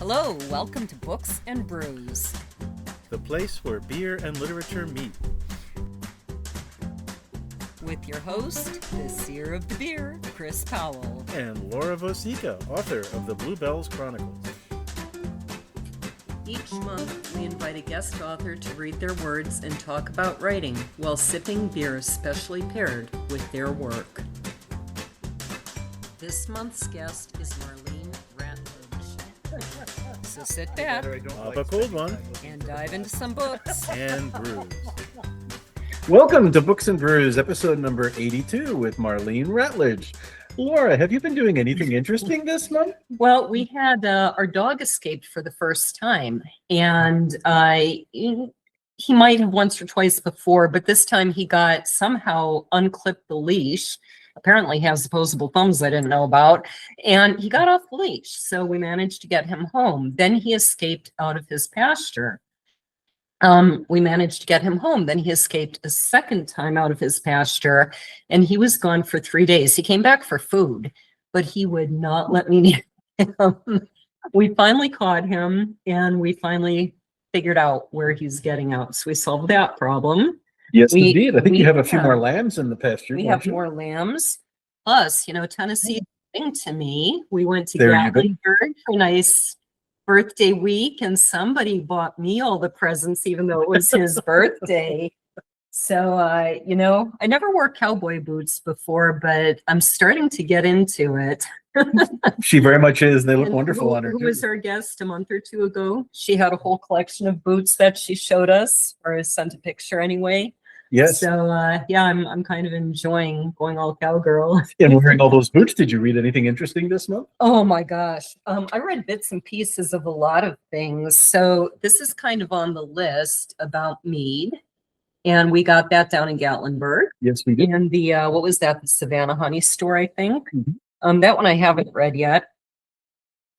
Hello, welcome to Books and Brews, the place where beer and literature meet. with your host, the seer of the beer, Chris Powell. And Laura Vosica, author of the Bluebells Chronicles. Each month, we invite a guest author to read their words and talk about writing while sipping beer specially paired with their work. This month's guest is Marlene Ratledge. So sit back Pop a cold one and dive into some books. and brews. Welcome to Books and Brews, episode number 82 with Marlene Ratledge. Laura, have you been doing anything interesting this month? Well, we had our dog escaped for the first time, and he might have once or twice before, but this time he got somehow unclipped the leash. Apparently has opposable thumbs I didn't know about, and he got off the leash. So we managed to get him home. Then he escaped out of his pasture. We managed to get him home. Then he escaped a second time out of his pasture, and he was gone for 3 days. He came back for food, but he would not let me near him. We finally caught him, and we finally figured out where he's getting out. So we solved that problem. Yes, indeed. I think you have a few more lambs in the pasture. We have more lambs. Plus, Tennessee is thing to me. We went to There you go. Gatlinburg for a nice birthday week, and somebody bought me all the presents, even though it was his birthday. So, I never wore cowboy boots before, but I'm starting to get into it. She very much is. They look And wonderful on her. Who too. was our guest a month or two ago? She had a whole collection of boots that she showed us, or sent a picture anyway. Yes. So, I'm kind of enjoying going all cowgirl. And wearing all those boots, did you read anything interesting this month? Oh my gosh. I read bits and pieces of a lot of things. So this is kind of on the list about mead. And we got that down in Gatlinburg. Yes, we did. And the, what was that? The Savannah Honey Store, I think. Mhm. That one I haven't read yet.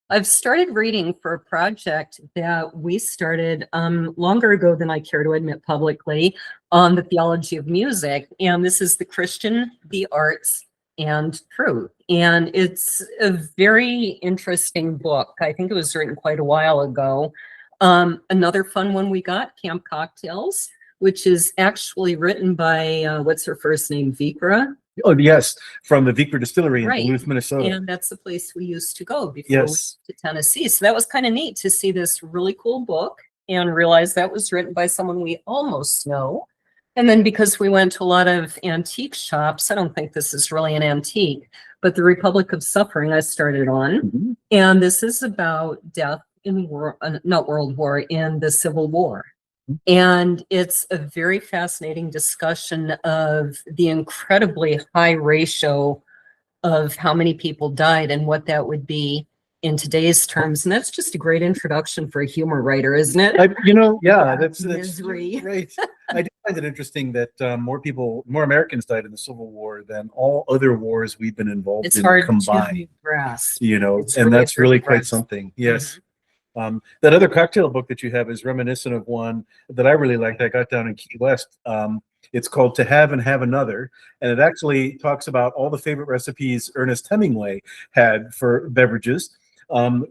I've started reading for a project that we started longer ago than I care to admit publicly on the theology of music. And this is The Christian, the Arts, and Truth. And it's a very interesting book. I think it was written quite a while ago. Another fun one we got, Camp Cocktails, which is actually written by, what's her first name, Vikra? Oh, yes, from the Victor Distillery in Right. Duluth, Minnesota. And that's the place we used to go before we Yes. went to Tennessee. So that was kind of neat to see this really cool book and realize that was written by someone we almost know. And then because we went to a lot of antique shops, I don't think this is really an antique, but the Republic of Suffering I started on. Mhm. And this is about death in not World War, in the Civil War. And it's a very fascinating discussion of the incredibly high ratio of how many people died and what that would be in today's terms. And that's just a great introduction for a humor writer, isn't it? That's Misery. right. I do find it interesting that more Americans died in the Civil War than all other wars we've been involved It's in hard combined. to grasp. And It's really that's really hard to quite grasp. something. Yes. That other cocktail book that you have is reminiscent of one that I really liked. I got down in Key West. It's called To Have and Have Another, and it actually talks about all the favorite recipes Ernest Hemingway had for beverages,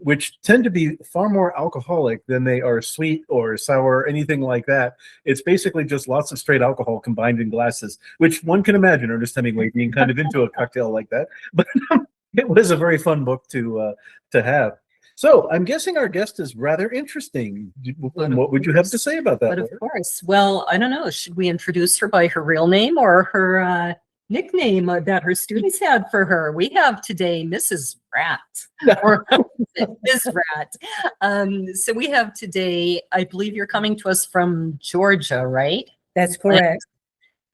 which tend to be far more alcoholic than they are sweet or sour or anything like that. It's basically just lots of straight alcohol combined in glasses, which one can imagine Ernest Hemingway being kind of into a cocktail like that. But it was a very fun book to have. So I'm guessing our guest is rather interesting. What would you have to say about that? But of Laura? course, well, I don't know. Should we introduce her by her real name or her nickname that her students had for her? We have today Mrs. Rat, or Ms. Rat. So we have today, I believe you're coming to us from Georgia, right? That's correct.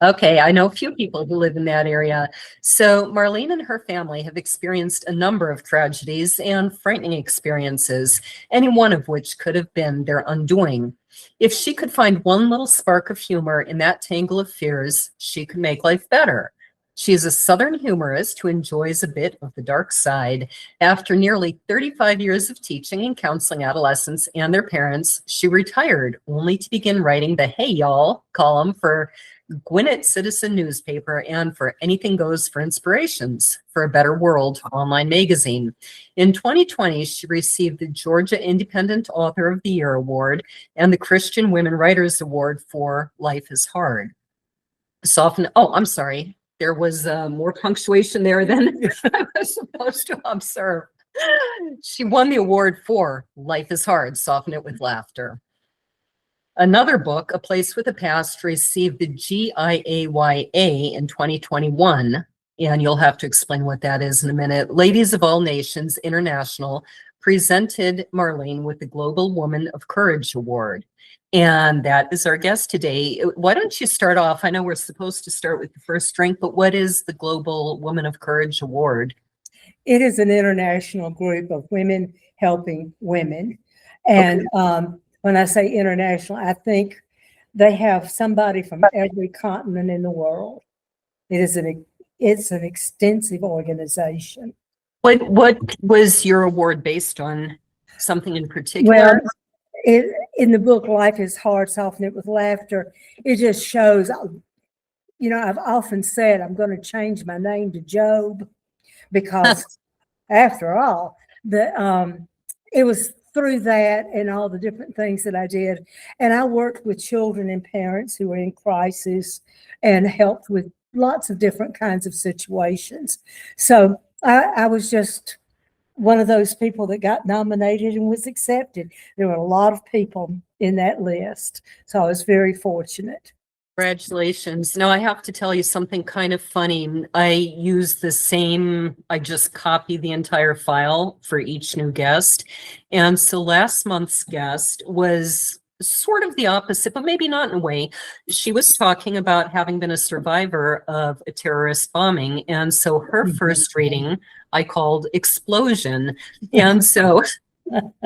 Okay, I know a few people who live in that area. So Marlene and her family have experienced a number of tragedies and frightening experiences, any one of which could have been their undoing. If she could find one little spark of humor in that tangle of fears, she could make life better. She is a Southern humorist who enjoys a bit of the dark side. After nearly 35 years of teaching and counseling adolescents and their parents, she retired only to begin writing the Hey Y'all column for Gwinnett Citizen Newspaper, and for Anything Goes for Inspirations for a Better World online magazine. In 2020, she received the Georgia Independent Author of the Year Award and the Christian Women Writers Award for Life is Hard. I'm sorry. There was more punctuation there than I was supposed to observe. She won the award for Life is Hard, Soften It with Laughter. Another book, A Place with a Past, received the GIAYA in 2021, and you'll have to explain what that is in a minute. Ladies of All Nations International presented Marlene with the Global Woman of Courage Award. And that is our guest today. Why don't you start off? I know we're supposed to start with the first drink, but what is the Global Woman of Courage Award? It is an international group of women helping women. And when I say international, I think they have somebody from every continent in the world. It's an extensive organization. What was your award based on? Something in particular? Well, in the book, Life is Hard, Soften It with Laughter, it just shows, I've often said I'm going to change my name to Job because after all, it was through that and all the different things that I did. And I worked with children and parents who were in crisis and helped with lots of different kinds of situations. So I was just one of those people that got nominated and was accepted. There were a lot of people in that list. So I was very fortunate. Congratulations. Now I have to tell you something kind of funny. I just copy the entire file for each new guest. And so last month's guest was sort of the opposite, but maybe not in a way. She was talking about having been a survivor of a terrorist bombing. And so her first reading I called Explosion. And so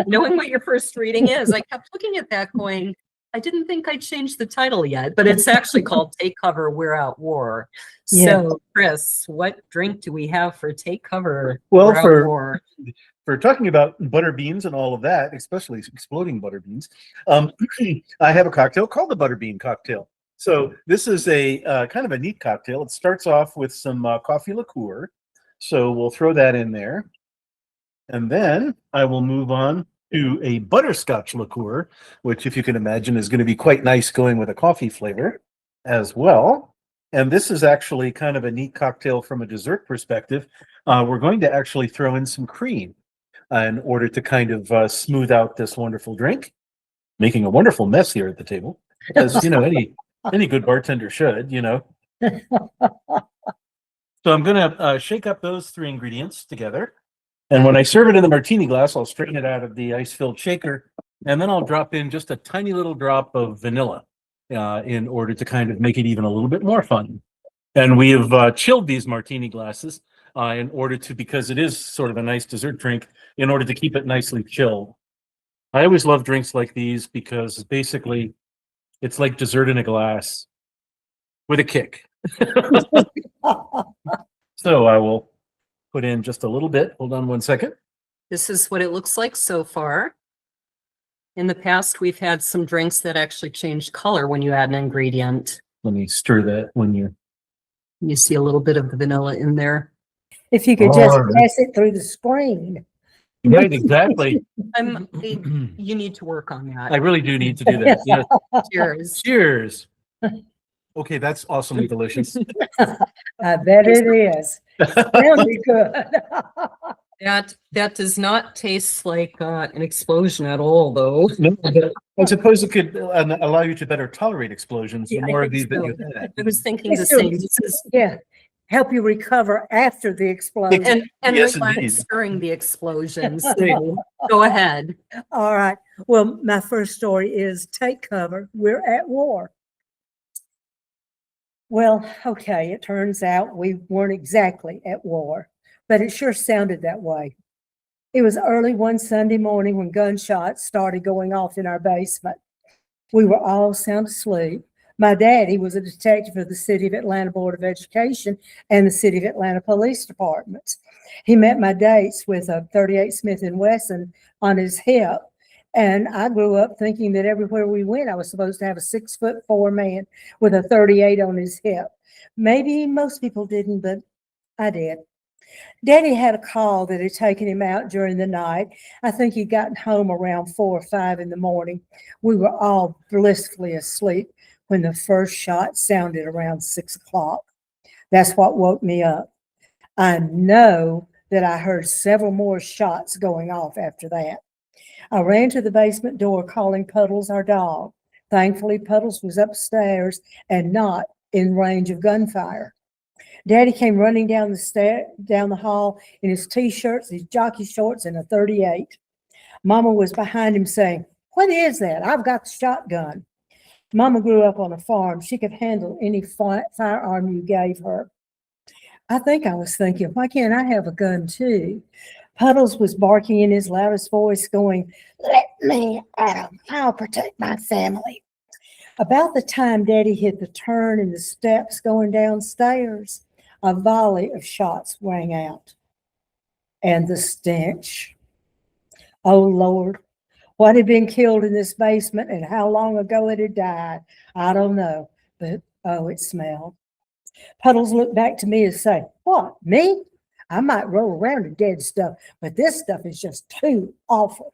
knowing what your first reading is, I kept looking at that going, I didn't think I'd changed the title yet, but it's actually called Take Cover, We're at War. Yeah. So, Chris, what drink do we have for Take Cover, Well, We're at War? for talking about butter beans and all of that, especially exploding butter beans, I have a cocktail called the Butterbean Cocktail. So this is a kind of a neat cocktail. It starts off with some coffee liqueur. So we'll throw that in there. And then I will move on to a butterscotch liqueur, which, if you can imagine, is going to be quite nice going with a coffee flavor as well. And this is actually kind of a neat cocktail from a dessert perspective. We're going to actually throw in some cream in order to kind of smooth out this wonderful drink, making a wonderful mess here at the table, as any good bartender should, So I'm going to shake up those three ingredients together. And when I serve it in the martini glass, I'll strain it out of the ice-filled shaker, and then I'll drop in just a tiny little drop of vanilla in order to kind of make it even a little bit more fun. And we have chilled these martini glasses in order to, because it is sort of a nice dessert drink, in order to keep it nicely chilled. I always love drinks like these because basically it's like dessert in a glass with a kick. So I will put in just a little bit. Hold on one second. This is what it looks like so far. In the past, we've had some drinks that actually change color when you add an ingredient. Let me stir that when You see a little bit of the vanilla in there. If you could just pass it through the screen. Right, exactly. You need to work on that. I really do need to do that. Yeah. Cheers. Cheers. Okay, that's awesomely delicious. I bet it is. Really good. That does not taste like an explosion at all, though. No, I suppose it could allow you to better tolerate explosions. The Yeah, more I of these think that so. you had. I was thinking the same. This is, Yeah. Help you recover after the explosion. and Yes, relax indeed. during the explosions. So go ahead. All right. Well, my first story is Take Cover, We're at War. Well, okay, it turns out we weren't exactly at war, but it sure sounded that way. It was early one Sunday morning when gunshots started going off in our basement. We were all sound asleep. My daddy was a detective for the City of Atlanta Board of Education and the City of Atlanta Police Department. He met my dates with a .38 Smith & Wesson on his hip, And I grew up thinking that everywhere we went, I was supposed to have a 6'4" man with a 38 on his hip. Maybe most people didn't, but I did. Daddy had a call that had taken him out during the night. I think he'd gotten home around 4 or 5 in the morning. We were all blissfully asleep when the first shot sounded around 6 o'clock. That's what woke me up. I know that I heard several more shots going off after that. I ran to the basement door calling Puddles, our dog. Thankfully, Puddles was upstairs and not in range of gunfire. Daddy came running down the hall in his t-shirts, his jockey shorts, and a 38. Mama was behind him saying, "What is that? I've got the shotgun." Mama grew up on a farm. She could handle any firearm you gave her. I think I was thinking, why can't I have a gun too? Puddles was barking in his loudest voice, going, "Let me at 'em. I'll protect my family." About the time Daddy hit the turn in the steps going downstairs, a volley of shots rang out. And the stench. Oh, Lord, what had been killed in this basement and how long ago it had died, I don't know, but oh, it smelled. Puddles looked back to me and said, "What, me? I might roll around in dead stuff, but this stuff is just too awful."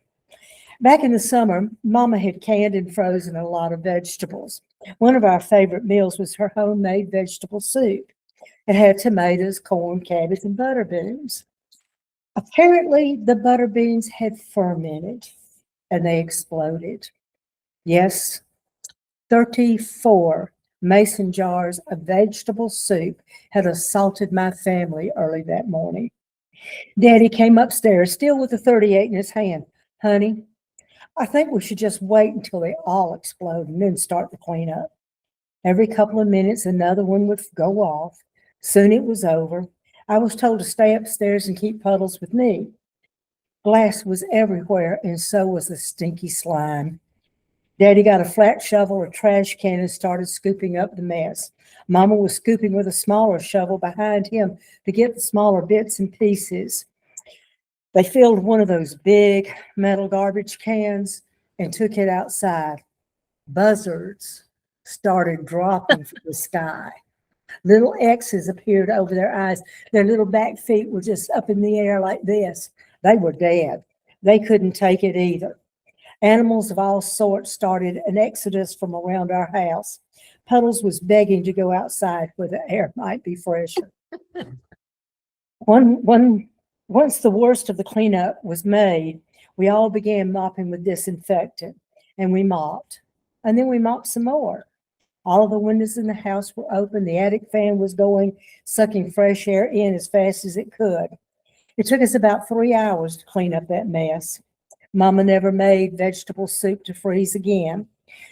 Back in the summer, Mama had canned and frozen a lot of vegetables. One of our favorite meals was her homemade vegetable soup. It had tomatoes, corn, cabbage, and butter beans. Apparently, the butter beans had fermented and they exploded. Yes, 34 mason jars of vegetable soup had assaulted my family early that morning. Daddy came upstairs, still with the 38 in his hand. "Honey, I think we should just wait until they all explode and then start the cleanup." Every couple of minutes, another one would go off. Soon it was over. I was told to stay upstairs and keep Puddles with me. Glass was everywhere, and so was the stinky slime. Daddy got a flat shovel, a trash can, and started scooping up the mess. Mama was scooping with a smaller shovel behind him to get the smaller bits and pieces. They filled one of those big metal garbage cans and took it outside. Buzzards started dropping from the sky. Little X's appeared over their eyes. Their little back feet were just up in the air like this. They were dead. They couldn't take it either. Animals of all sorts started an exodus from around our house. Puddles was begging to go outside where the air might be fresher. Once the worst of the cleanup was made, we all began mopping with disinfectant, and we mopped. And then we mopped some more. All of the windows in the house were open. The attic fan was going, sucking fresh air in as fast as it could. It took us about 3 hours to clean up that mess. Mama never made vegetable soup to freeze again.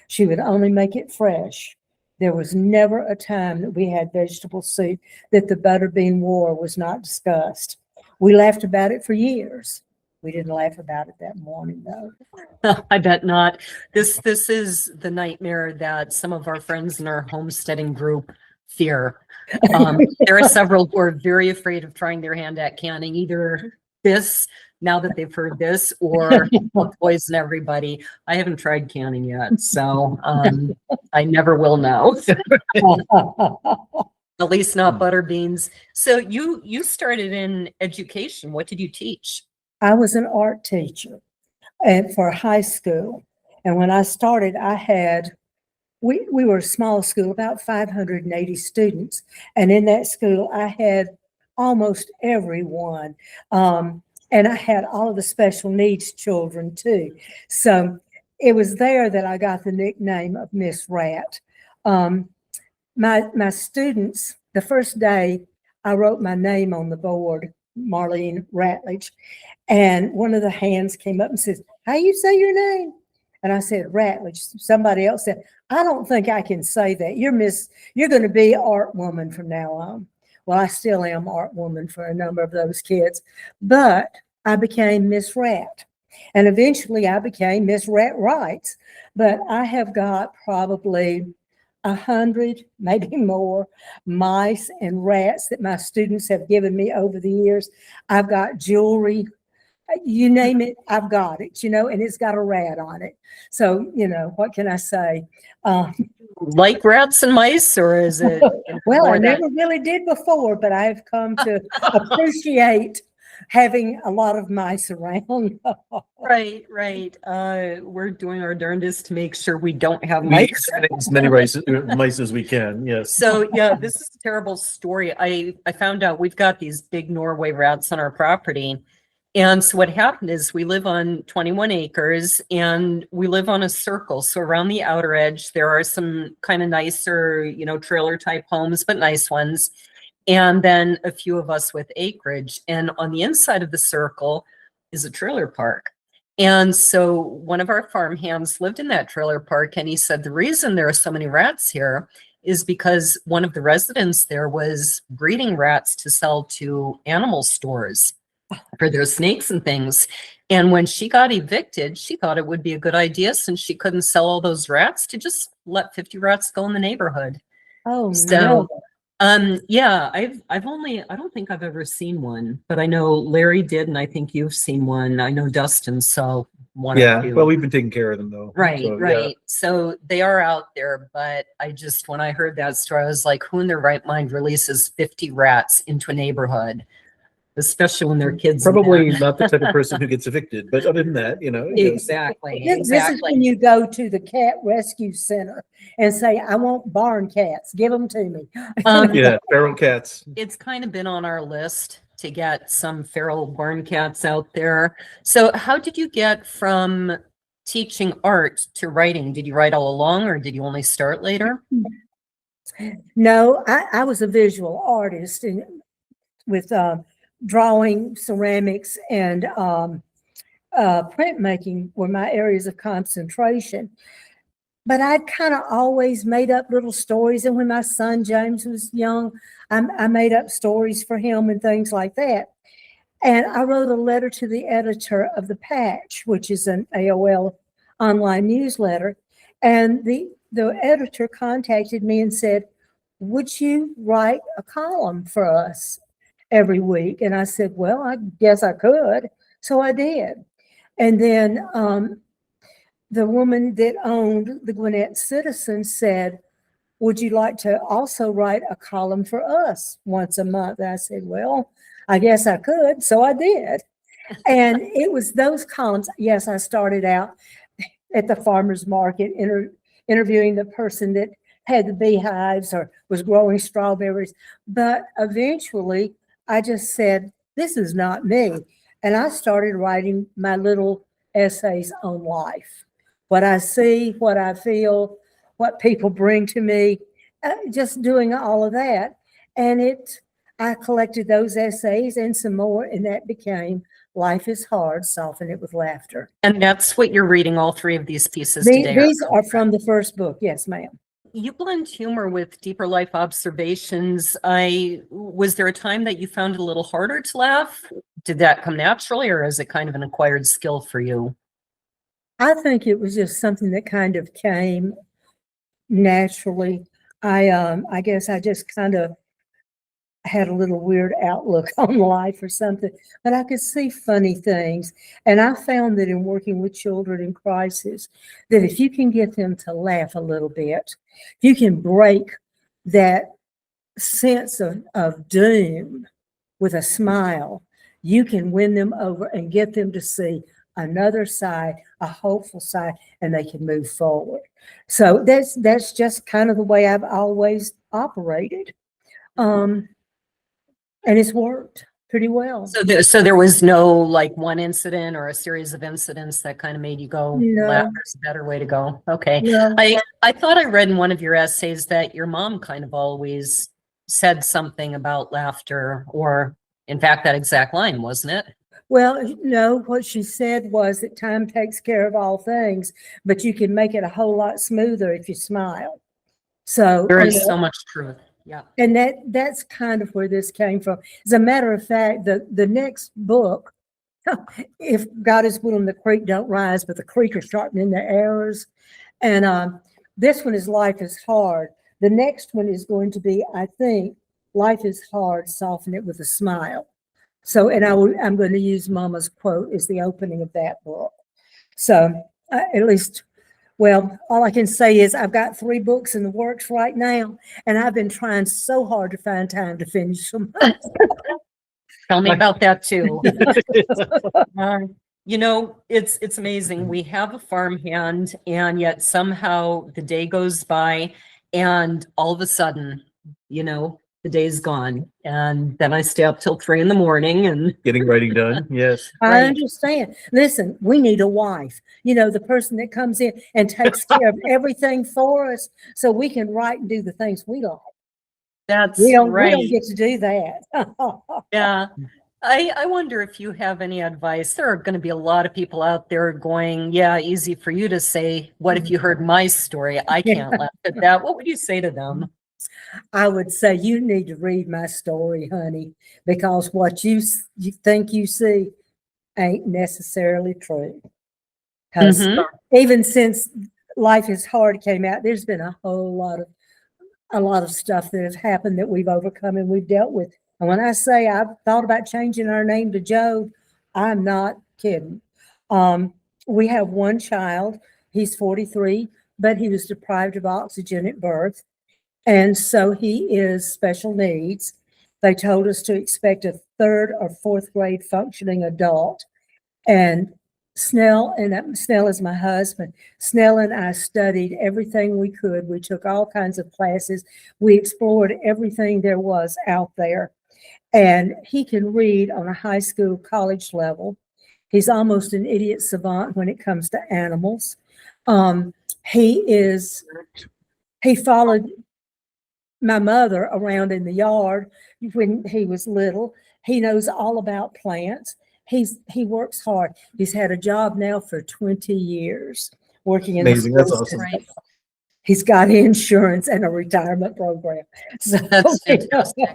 She would only make it fresh. There was never a time that we had vegetable soup that the Butterbean War was not discussed. We laughed about it for years. We didn't laugh about it that morning, though. I bet not. This is the nightmare that some of our friends in our homesteading group fear. There are several who are very afraid of trying their hand at canning, either this, now that they've heard this, or poison everybody. I haven't tried canning yet, so I never will know. At least not butter beans. So you started in education. What did you teach? I was an art teacher and for high school. And when I started, we were a small school, about 580 students. And in that school, I had almost everyone. And I had all of the special needs children too. So it was there that I got the nickname of Miss Rat. My students, the first day I wrote my name on the board, Marlene Ratledge, and one of the hands came up and says, "How you say your name?" And I said, "Ratledge." Somebody else said, "I don't think I can say that. You're going to be art woman from now on." Well, I still am art woman for a number of those kids, but I became Miss Rat. And eventually I became Miss Rat Wrights. But I have got probably 100, maybe more, mice and rats that my students have given me over the years. I've got jewelry You name it, I've got it, and it's got a rat on it. So, what can I say? Like rats and mice, or is it Well, more I that- never really did before, but I've come to appreciate having a lot of mice around. Right, right. We're doing our darndest to make sure we don't have We mice. exterminate as many mice as we can, yes. So yeah, this is a terrible story. I found out we've got these big Norway rats on our property. And so what happened is we live on 21 acres and we live on a circle. So around the outer edge, there are some kind of nicer, trailer type homes, but nice ones. And then a few of us with acreage. And on the inside of the circle is a trailer park. And so one of our farm hands lived in that trailer park, and he said the reason there are so many rats here is because one of the residents there was breeding rats to sell to animal stores for their snakes and things. And when she got evicted, she thought it would be a good idea, since she couldn't sell all those rats, to just let 50 rats go in the neighborhood. Oh, So, no. yeah, I don't think I've ever seen one, but I know Larry did, and I think you've seen one. I know Dustin saw one or Yeah, two. well, we've been taking care of them though. Right, So, yeah. right. So they are out there, but when I heard that story, I was like, who in their right mind releases 50 rats into a neighborhood, especially when they're kids? in Probably there? not the type of person who gets evicted, but other than that, Exactly, This is exactly. when you go to the cat rescue center and say, I want barn cats, give them to me. yeah, feral cats. It's kind of been on our list to get some feral barn cats out there. So how did you get from teaching art to writing? Did you write all along, or did you only start later? No, I was a visual artist with drawing, ceramics, and printmaking were my areas of concentration. But I'd kind of always made up little stories. And when my son James was young, I made up stories for him and things like that. And I wrote a letter to the editor of The Patch, which is an AOL online newsletter. And the editor contacted me and said, would you write a column for us every week? And I said, well, I guess I could. So I did. And then the woman that owned the Gwinnett Citizen said, would you like to also write a column for us once a month? And I said, well, I guess I could. So I did. And it was those columns. Yes, I started out at the farmer's market interviewing the person that had the beehives or was growing strawberries. But eventually I just said, this is not me. And I started writing my little essays on life. What I see, what I feel, what people bring to me, just doing all of that. And I collected those essays and some more, and that became Life is Hard, Soften It with Laughter. And that's what you're reading, all three of these pieces today. These are from the first book. Yes, ma'am. You blend humor with deeper life observations. Was there a time that you found it a little harder to laugh? Did that come naturally, or is it kind of an acquired skill for you? I think it was just something that kind of came naturally. I guess I just kind of had a little weird outlook on life or something, but I could see funny things. And I found that in working with children in crisis, that if you can get them to laugh a little bit, you can break that sense of doom with a smile. You can win them over and get them to see another side, a hopeful side, and they can move forward. So that's just kind of the way I've always operated. And it's worked pretty well. So there was no like one incident or a series of incidents that kind of made you go, No. laughter's a better way to go. Okay. No. I thought I read in one of your essays that your mom kind of always said something about laughter, or in fact, that exact line, wasn't it? Well, no, what she said was that time takes care of all things, but you can make it a whole lot smoother if you smile. So There is so much truth. Yeah. and that's kind of where this came from. As a matter of fact, the next book, if God is willing, the creek don't rise, but the creek are sharpening their arrows. And this one is Life is Hard. The next one is going to be, I think, Life is Hard, Soften It with a Smile. So, and I'm going to use Mama's quote as the opening of that book. So at least, well, all I can say is I've got 3 books in the works right now, and I've been trying so hard to find time to finish them. Tell me about that too. You know, it's amazing. We have a farmhand, and yet somehow the day goes by, and all of a sudden, you know, the day's gone. And then I stay up till 3 in the morning and Getting writing done. Yes. I Right. understand. Listen, we need a wife, you know, the person that comes in and takes care of everything for us so we can write and do the things we like. that's We don't right. get to do that. Yeah. I wonder if you have any advice. There are going to be a lot of people out there going, yeah, easy for you to say. What if you heard my story? I can't laugh at that. What would you say to them? I would say you need to read my story, honey, because what you think you see ain't necessarily true. Because Mhm. even since Life is Hard came out, there's been a lot of stuff that has happened that we've overcome and we've dealt with. And when I say I've thought about changing our name to Job, I'm not kidding. We have one child. He's 43, but he was deprived of oxygen at birth. And so he is special needs. They told us to expect a 3rd or 4th grade functioning adult. And Snell is my husband. Snell and I studied everything we could. We took all kinds of classes. We explored everything there was out there. And he can read on a high school, college level. He's almost an idiot savant when it comes to animals. He followed my mother around in the yard when he was little. He knows all about plants. He works hard. He's had a job now for 20 years working in the Amazing. That's school awesome. system. He's got insurance and a retirement program. So, That's fantastic.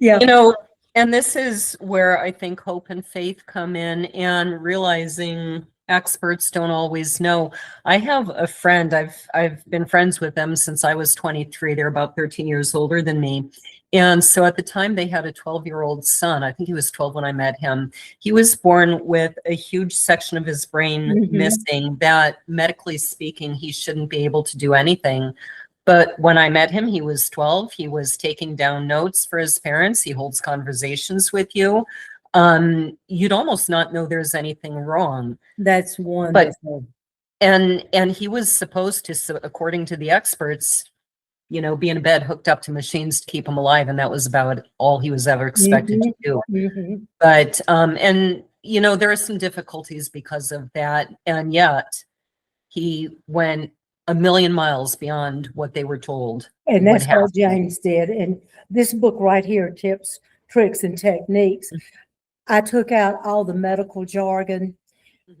yeah. You know, and this is where I think hope and faith come in, and realizing experts don't always know. I have a friend, I've been friends with them since I was 23. They're about 13 years older than me. And so at the time they had a 12-year-old son. I think he was 12 when I met him. He was born with a huge section of his brain missing that, medically speaking, he shouldn't be able to do anything. But when I met him, he was 12. He was taking down notes for his parents. He holds conversations with you. You'd almost not know there's anything wrong. That's wonderful. And he was supposed to, so according to the experts, you know, be in a bed hooked up to machines to keep him alive. And that was about all he was ever expected to do. But, and, you know, there are some difficulties because of that. And yet he went a million miles beyond what they were told. And that's would what James did. And this book right here, Tips, Tricks, and Techniques, I took out all the medical jargon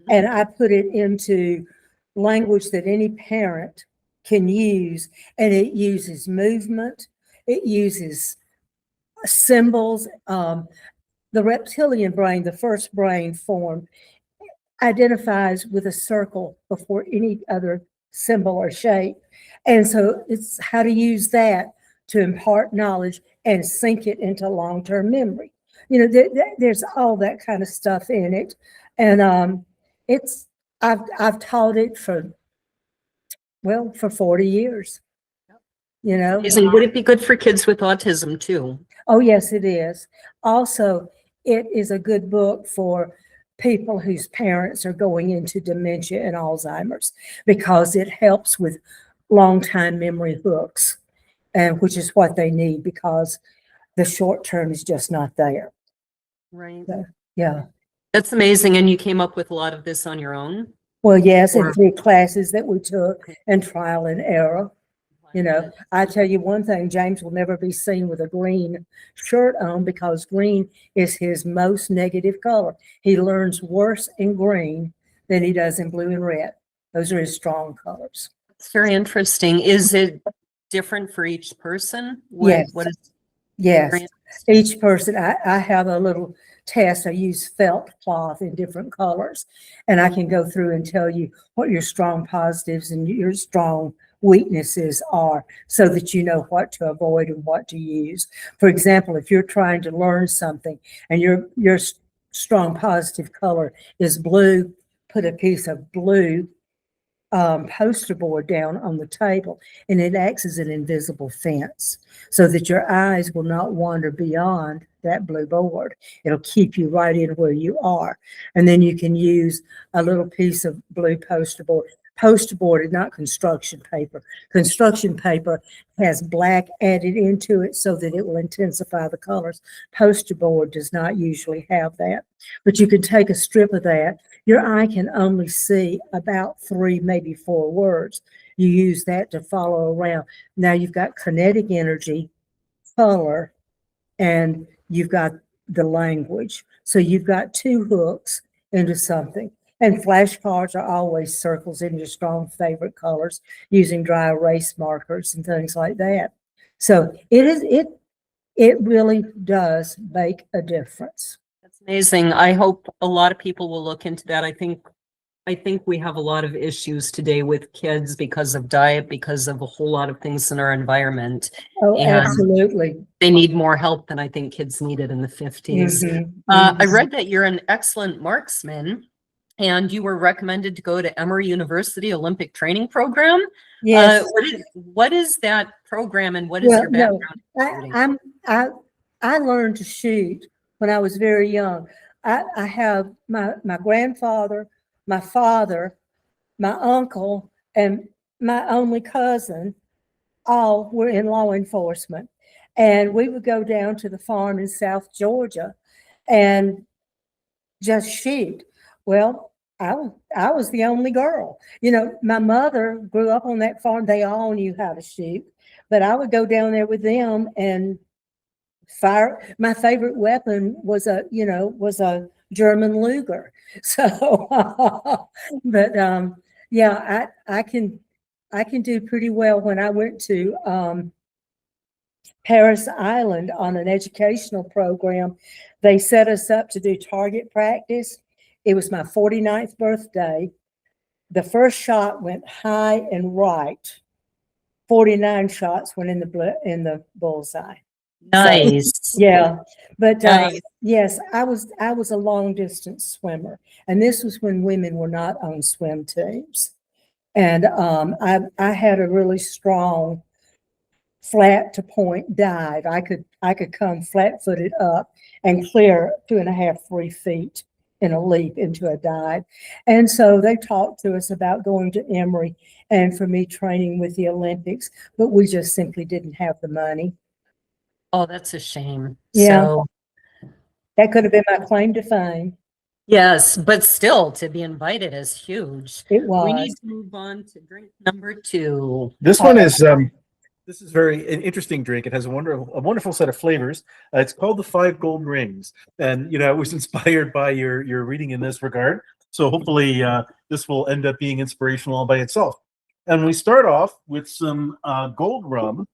and I put it into language that any parent can use. And it uses movement. It uses symbols. The reptilian brain, the first brain form, identifies with a circle before any other symbol or shape. And so it's how to use that to impart knowledge and sink it into long-term memory. You know, there's all that kind of stuff in it. And I've taught it for 40 years, you know. Would it be good for kids with autism too? Oh, yes, it is. Also, it is a good book for people whose parents are going into dementia and Alzheimer's, because it helps with long-time memory hooks, and which is what they need, because the short term is just not there. Right. So, yeah. That's amazing. And you came up with a lot of this on your own? Well, yes, and 3 classes that we took and trial and error. You know, I tell you one thing, James will never be seen with a green shirt on, because green is his most negative color. He learns worse in green than he does in blue and red. Those are his strong colors. It's very interesting. Is it different for each person? Yes. What is Yes. Each person, I have a little test. I use felt cloth in different colors, and I can go through and tell you what your strong positives and your strong weaknesses are so that you know what to avoid and what to use. For example, if you're trying to learn something and your strong positive color is blue, put a piece of blue poster board down on the table, and it acts as an invisible fence so that your eyes will not wander beyond that blue board. It'll keep you right in where you are. And then you can use a little piece of blue poster board. Poster board is not construction paper. Construction paper has black added into it so that it will intensify the colors. Poster board does not usually have that. But you can take a strip of that. Your eye can only see about 3, maybe 4 words. You use that to follow around. Now you've got kinetic energy, color, and you've got the language. So you've got 2 hooks into something. And flashcards are always circles in your strong favorite colors using dry erase markers and things like that. So it really does make a difference. That's amazing. I hope a lot of people will look into that. I think we have a lot of issues today with kids because of diet, because of a whole lot of things in our environment. Oh, And absolutely. they need more help than I think kids needed in the 50s. Mhm, I mhm. read that you're an excellent marksman and you were recommended to go to Emory University Olympic Training Program. Yes. What is that program and what is Well, your no, background? I learned to shoot when I was very young. I have my grandfather, my father, my uncle, and my only cousin all were in law enforcement. And we would go down to the farm in South Georgia and just shoot. Well, I was the only girl. You know, my mother grew up on that farm. They all knew how to shoot, but I would go down there with them and fire. My favorite weapon was a German Luger. So, but yeah, I can do pretty well. When I went to Paris Island on an educational program, they set us up to do target practice. It was my 49th birthday. The first shot went high and right. 49 shots went in the bullseye. Nice. So, yeah, but Nice. yes, I was a long distance swimmer, and this was when women were not on swim teams, and I had a really strong flat to point dive. I could come flat footed up and clear 2.5, 3 feet in a leap into a dive. And so they talked to us about going to Emory and for me training with the Olympics, but we just simply didn't have the money. Oh, that's a shame. Yeah. So, That could have been my claim to fame. yes, but still to be invited is huge. It We need was. to move on to drink number 2. This one is this is an interesting drink. It has a wonderful set of flavors. It's called the 5 Gold Rings, and I was inspired by your reading in this regard. So hopefully this will end up being inspirational all by itself. And we start off with some gold rum,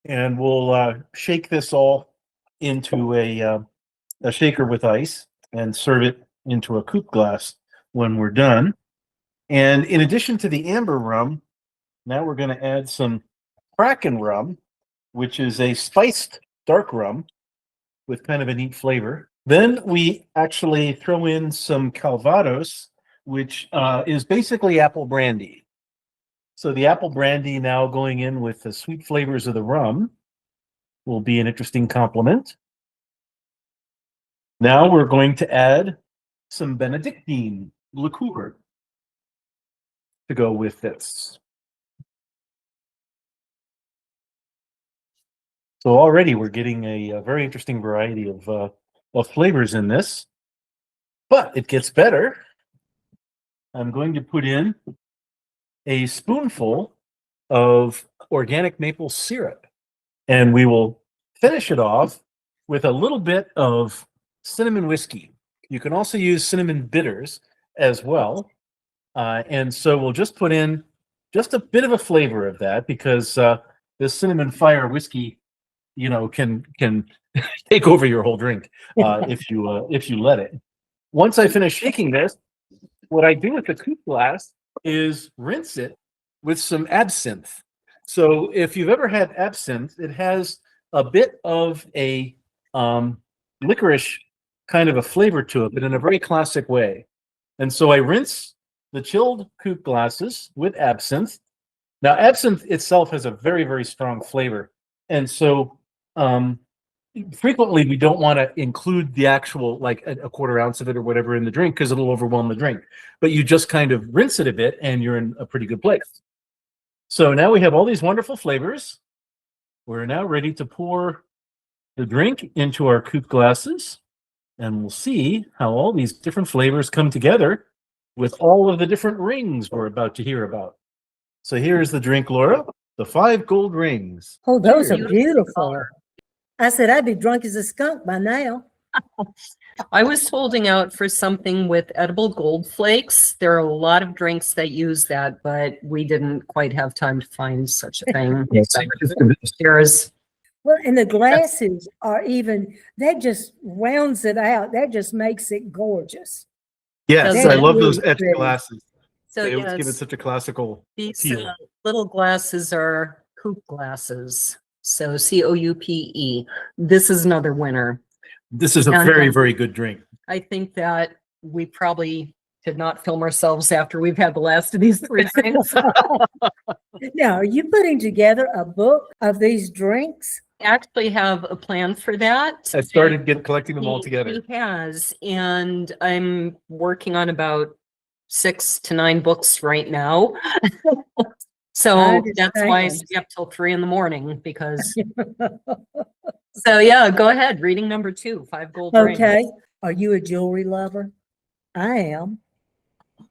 and we'll shake this all into a shaker with ice and serve it into a coupe glass when we're done. And in addition to the amber rum, now we're going to add some Kraken rum, which is a spiced dark rum with kind of a neat flavor. Then we actually throw in some Calvados, which is basically apple brandy. So the apple brandy now going in with the sweet flavors of the rum will be an interesting complement. Now we're going to add some Benedictine liqueur to go with this. So already we're getting a very interesting variety of flavors in this, but it gets better. I'm going to put in a spoonful of organic maple syrup, and we will finish it off with a little bit of cinnamon whiskey. You can also use cinnamon bitters as well. And so we'll just put in just a bit of a flavor of that because this cinnamon fire whiskey, can take over your whole drink if you let it. Once I finish shaking this, what I do with the coupe glass is rinse it with some absinthe. So if you've ever had absinthe, it has a bit of a licorice kind of a flavor to it, but in a very classic way. And so I rinse the chilled coupe glasses with absinthe. Now, absinthe itself has a very, very strong flavor. And so frequently we don't want to include the actual, like a quarter ounce of it or whatever in the drink because it'll overwhelm the drink. But you just kind of rinse it a bit and you're in a pretty good place. So now we have all these wonderful flavors. We're now ready to pour the drink into our coupe glasses. And we'll see how all these different flavors come together with all of the different rings we're about to hear about. So here's the drink, Laura. The 5 gold rings. Oh, those Cheers. are beautiful. I said I'd be drunk as a skunk by now. I was holding out for something with edible gold flakes. There are a lot of drinks that use that, but we didn't quite have time to find such a thing. Cheers. Well, and the glasses are even, that just rounds it out. That just makes it gorgeous. Yes, Doesn't I it? love those Really etched pretty. glasses. So They always give it yes, such a classical these feel. little glasses are coupe glasses. So COUPE. This is another winner. This is a And, very, very good drink. I think that we probably did not film ourselves after we've had the last of these 3 drinks. Now, are you putting together a book of these drinks? Actually have a plan for that. I started collecting them all He- together. He has, and I'm working on about 6 to 9 books right now. So that's why I understand. stay up till 3 in the morning because, so yeah, go ahead. Reading number 2, 5 gold rings. Okay. Are you a jewelry lover? I am.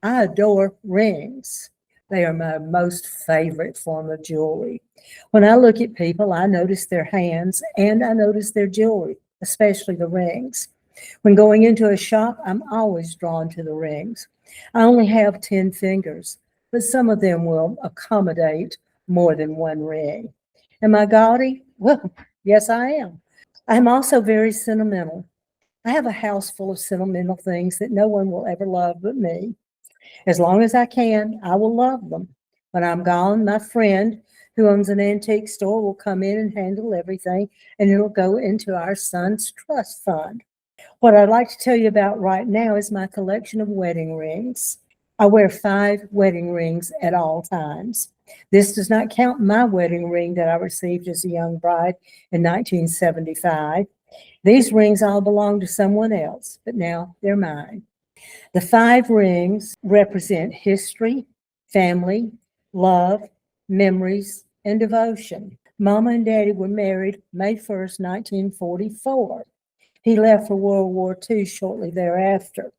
I adore rings. They are my most favorite form of jewelry. When I look at people, I notice their hands and I notice their jewelry, especially the rings. When going into a shop, I'm always drawn to the rings. I only have 10 fingers, but some of them will accommodate more than one ring. Am I gaudy? Well, yes, I am. I'm also very sentimental. I have a house full of sentimental things that no one will ever love but me. As long as I can, I will love them. When I'm gone, my friend who owns an antique store will come in and handle everything, and it'll go into our son's trust fund. What I'd like to tell you about right now is my collection of wedding rings. I wear 5 wedding rings at all times. This does not count my wedding ring that I received as a young bride in 1975. These rings all belong to someone else, but now they're mine. The 5 rings represent history, family, love, memories, and devotion. Mama and Daddy were married May 1st, 1944. He left for World War II shortly thereafter.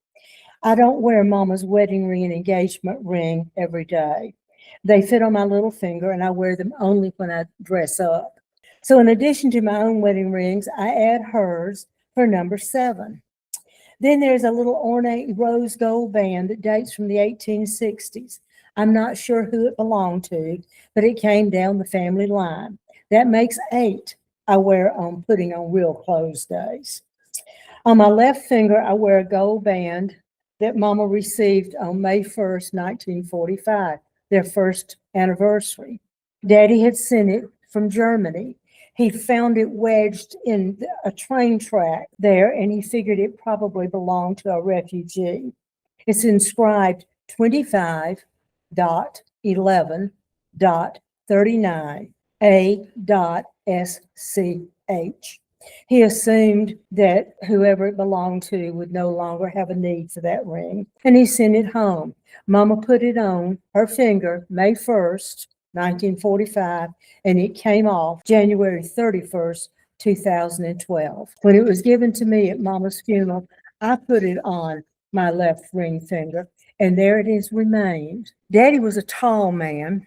I don't wear Mama's wedding ring and engagement ring every day. They fit on my little finger, and I wear them only when I dress up. So in addition to my own wedding rings, I add hers for number 7. Then there's a little ornate rose gold band that dates from the 1860s. I'm not sure who it belonged to, but it came down the family line. That makes 8 I wear on putting on real clothes days. On my left finger, I wear a gold band that Mama received on May 1st, 1945, their first anniversary. Daddy had sent it from Germany. He found it wedged in a train track there, and he figured it probably belonged to a refugee. It's inscribed 25.11.39A.SCH. He assumed that whoever it belonged to would no longer have a need for that ring, and he sent it home. Mama put it on her finger May 1st, 1945, and it came off January 31st, 2012. When it was given to me at Mama's funeral, I put it on my left ring finger, and there it has remained. Daddy was a tall man,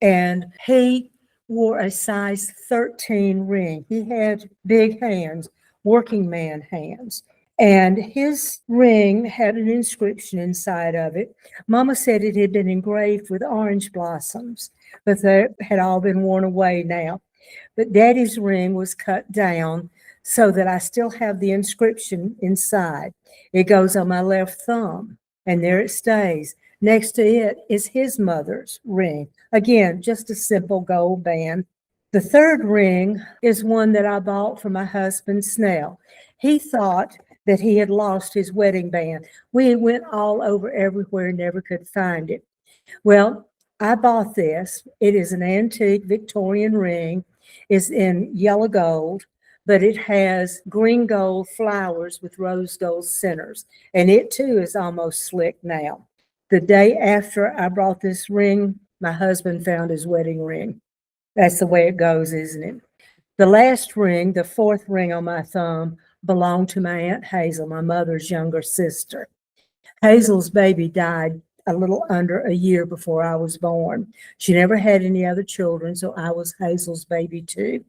and he wore a size 13 ring. He had big hands, working man hands. And his ring had an inscription inside of it. Mama said it had been engraved with orange blossoms, but they had all been worn away now. But Daddy's ring was cut down so that I still have the inscription inside. It goes on my left thumb, and there it stays. Next to it is his mother's ring. Again, just a simple gold band. The third ring is one that I bought for my husband, Snell. He thought that he had lost his wedding band. We went all over everywhere, never could find it. Well, I bought this. It is an antique Victorian ring. It's in yellow gold, but it has green gold flowers with rose gold centers. And it too is almost slick now. The day after I brought this ring, my husband found his wedding ring. That's the way it goes, isn't it? The last ring, the fourth ring on my thumb, belonged to my Aunt Hazel, my mother's younger sister. Hazel's baby died a little under a year before I was born. She never had any other children, so I was Hazel's baby too.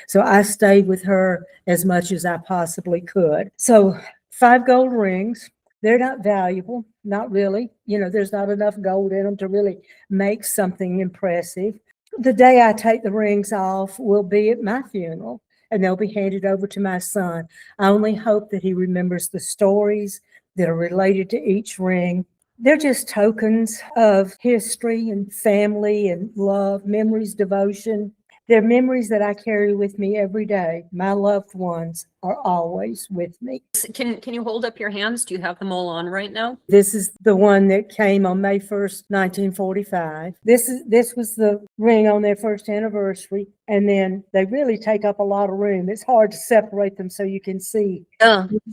So I stayed with her as much as I possibly could. So 5 gold rings. They're not valuable, not really. You know, there's not enough gold in them to really make something impressive. The day I take the rings off will be at my funeral, and they'll be handed over to my son. I only hope that he remembers the stories that are related to each ring. They're just tokens of history and family and love, memories, devotion. They're memories that I carry with me every day. My loved ones are always with me. Can you hold up your hands? Do you have them all on right now? This is the one that came on May 1st, 1945. This was the ring on their first anniversary. And then they really take up a lot of room. It's hard to separate them so you can see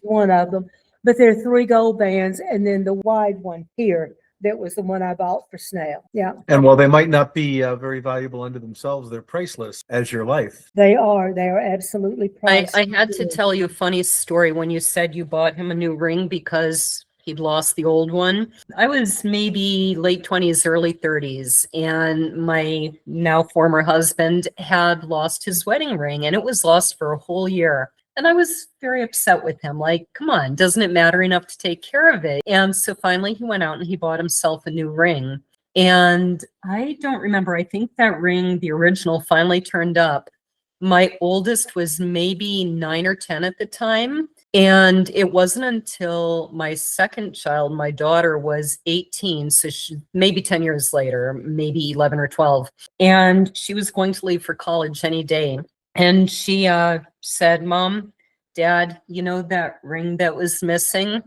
one of them. But there are 3 gold bands, and then the wide one here, that was the one I bought for Snell. Yeah. And while they might not be very valuable unto themselves, they're priceless as your life. They are absolutely priceless. I had to tell you a funny story when you said you bought him a new ring because he'd lost the old one. I was maybe late 20s, early 30s, and my now former husband had lost his wedding ring, and it was lost for a whole year. And I was very upset with him. Like, come on, doesn't it matter enough to take care of it? And so finally he went out and he bought himself a new ring. And I don't remember, I think that ring, the original, finally turned up. My oldest was maybe 9 or 10 at the time. And it wasn't until my second child, my daughter, was 18. So she, maybe 10 years later, maybe 11 or 12. And she was going to leave for college any day. And she said, Mom, Dad, you know that ring that was missing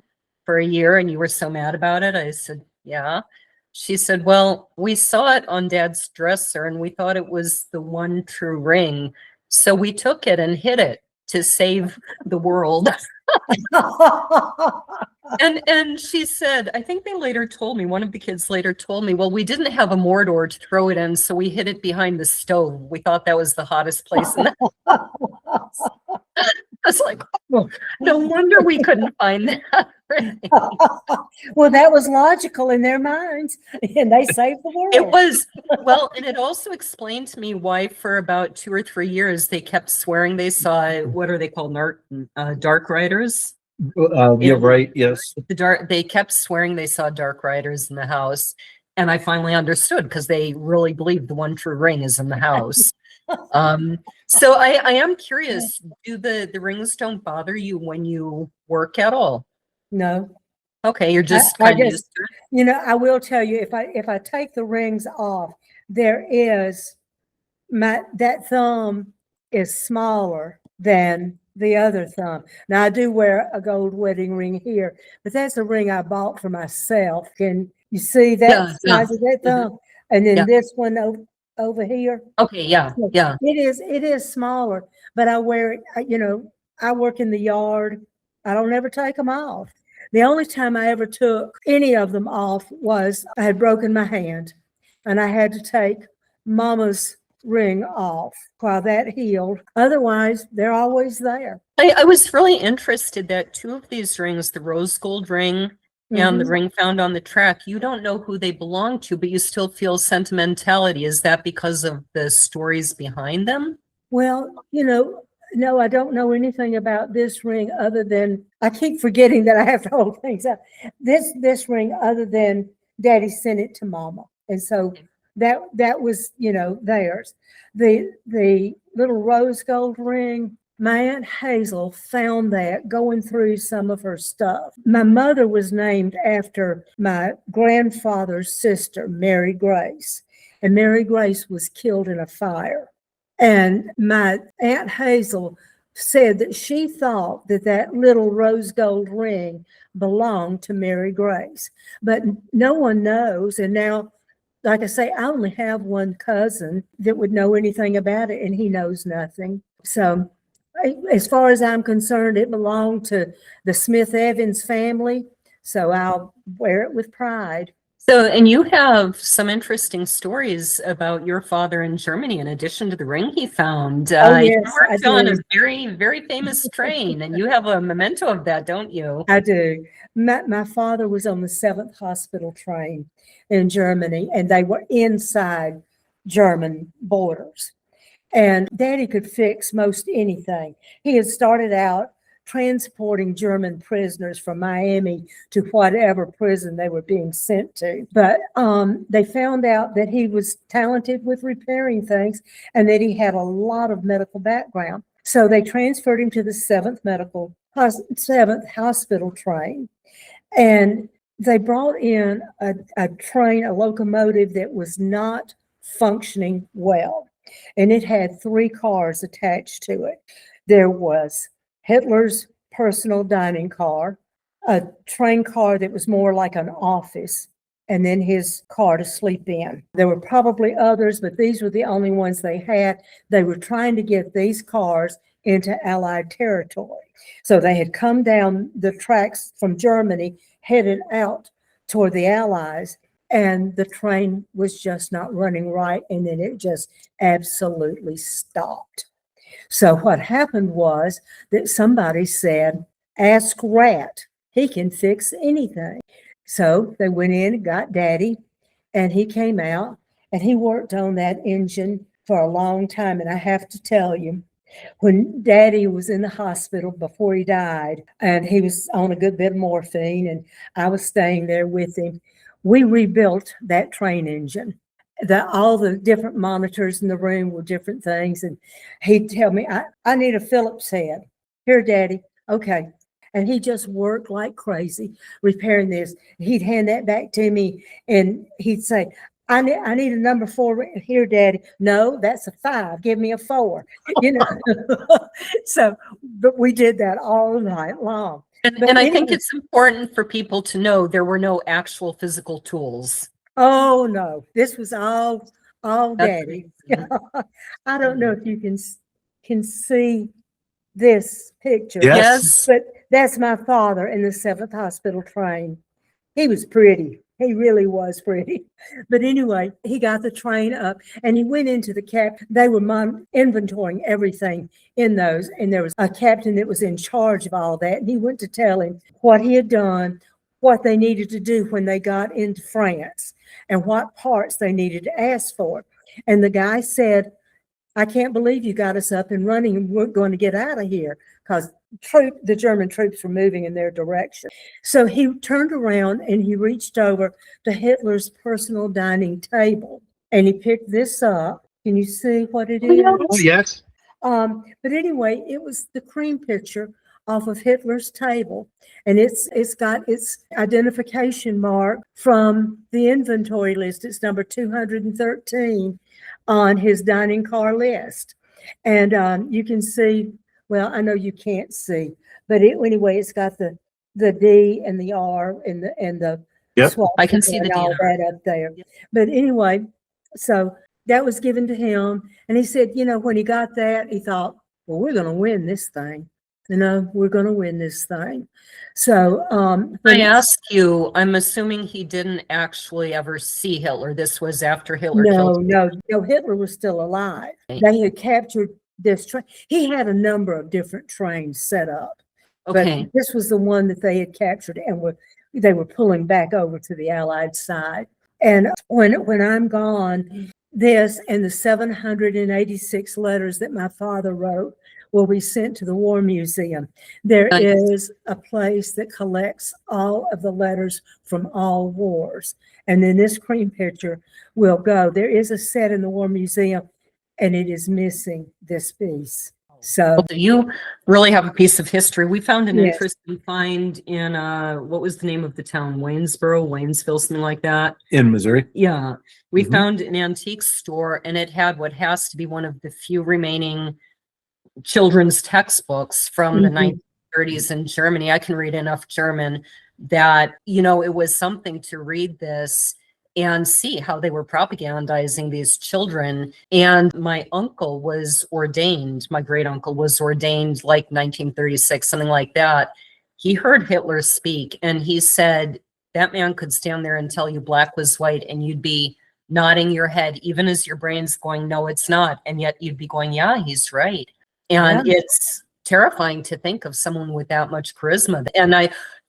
for a year and you were so mad about it? I said, yeah. She said, well, we saw it on Dad's dresser and we thought it was the one true ring. So we took it and hid it to save the world. And she said, I think they later told me, one of the kids later told me, well, we didn't have a Mordor to throw it in, so we hid it behind the stove. We thought that was the hottest place in the house. I was like, oh, no wonder we couldn't find that ring. Well, that was logical in their minds, and they saved the world. It was, well, and it also explained to me why for about 2 or 3 years they kept swearing they saw, what are they called, dark riders? Yeah, right. Yes. They kept swearing they saw dark riders in the house. And I finally understood because they really believe the one true ring is in the house. So I am curious, do the rings don't bother you when you work at all? No. Okay, you're just kind of used to it. You know, I will tell you, if I take the rings off, there is that thumb is smaller than the other thumb. Now I do wear a gold wedding ring here, but that's a ring I bought for myself. Can you see that size of that thumb? And then this one over here. Okay, yeah. It is smaller, but I wear it, you know, I work in the yard. I don't ever take them off. The only time I ever took any of them off was I had broken my hand and I had to take Mama's ring off while that healed. Otherwise, they're always there. I was really interested that 2 of these rings, the rose gold ring and the ring found on the track, you don't know who they belong to, but you still feel sentimentality. Is that because of the stories behind them? Well, you know, no, I don't know anything about this ring other than, I keep forgetting that I have to hold things up. This ring other than Daddy sent it to Mama. And so that was, you know, theirs. The little rose gold ring, My Aunt Hazel found that going through some of her stuff. My mother was named after my grandfather's sister, Mary Grace, and Mary Grace was killed in a fire. And my Aunt Hazel said that she thought that that little rose gold ring belonged to Mary Grace, but no one knows. And now, like I say, I only have one cousin that would know anything about it, and he knows nothing. So as far as I'm concerned, it belonged to the Smith Evans family, so I'll wear it with pride. So, and you have some interesting stories about your father in Germany, in addition to the ring he found. Oh, You yes, worked I on do. a very, very famous train, and you have a memento of that, don't you? I do. My father was on the 7th hospital train in Germany, and they were inside German borders. And Daddy could fix most anything. He had started out transporting German prisoners from Miami to whatever prison they were being sent to. But they found out that he was talented with repairing things and that he had a lot of medical background. So they transferred him to the 7th hospital train. And they brought in a train, a locomotive that was not functioning well. And it had 3 cars attached to it. There was Hitler's personal dining car, a train car that was more like an office, and then his car to sleep in. There were probably others, but these were the only ones they had. They were trying to get these cars into Allied territory. So they had come down the tracks from Germany, headed out toward the Allies, and the train was just not running right, and then it just absolutely stopped. So what happened was that somebody said, ask Rat, he can fix anything. So they went in and got Daddy, and he came out, and he worked on that engine for a long time. And I have to tell you, when Daddy was in the hospital before he died, and he was on a good bit of morphine, and I was staying there with him, we rebuilt that train engine. All the different monitors in the room were different things. And he'd tell me, I need a Phillips head. Here, Daddy. Okay. And he just worked like crazy repairing this. He'd hand that back to me and he'd say, I need a number 4 here, Daddy. No, that's a 5. Give me a 4. You know. So, but we did that all night long. And I think it's important for people to know there were no actual physical tools. Oh no, this was all That's Daddy. I don't know if you can see this picture. Yes. But that's my father in the 7th hospital train. He was pretty. He really was pretty. But anyway, he got the train up and he went into the captain. They were inventorying everything in those. And there was a captain that was in charge of all that. And he went to tell him what he had done, what they needed to do when they got into France, and what parts they needed to ask for. And the guy said, I can't believe you got us up and running and we're going to get out of here, because the German troops were moving in their direction. So he turned around and he reached over to Hitler's personal dining table and he picked this up. Can you see what it is? Oh, yes. But anyway, it was the cream picture off of Hitler's table, and it's got its identification mark from the inventory list. It's number 213 on his dining car list. And you can see, well, I know you can't see, but anyway, it's got the D and the R and the Yep. swastika I can see the and D all and R. that up there. But anyway, so that was given to him, and he said, when he got that, he thought, well, we're going to win this thing. We're going to win this thing. So I ask you, I'm assuming he didn't actually ever see Hitler. This was after Hitler killed him. No, Hitler was still alive. They had captured this train. He had a number of different trains set up. Okay. But this was the one that they had captured and they were pulling back over to the Allied side. And when I'm gone, this and the 786 letters that my father wrote will be sent to the War Museum. There is a place that collects all of the letters from all wars. And then this cream picture will go. There is a set in the War Museum, and it is missing this piece. So, You really have a piece of history. We found an Yes. interesting find in, what was the name of the town? Waynesville, something like that. In Missouri. Yeah, we Mhm. found an antique store and it had what has to be one of the few remaining children's textbooks from the Mhm. 1930s in Germany. I can read enough German that, you know, it was something to read this and see how they were propagandizing these children. And my uncle was ordained, my great uncle was ordained like 1936, something like that. He heard Hitler speak and he said that man could stand there and tell you black was white and you'd be nodding your head, even as your brain's going, no, it's not. And yet you'd be going, yeah, he's right. And Yeah. it's terrifying to think of someone with that much charisma. And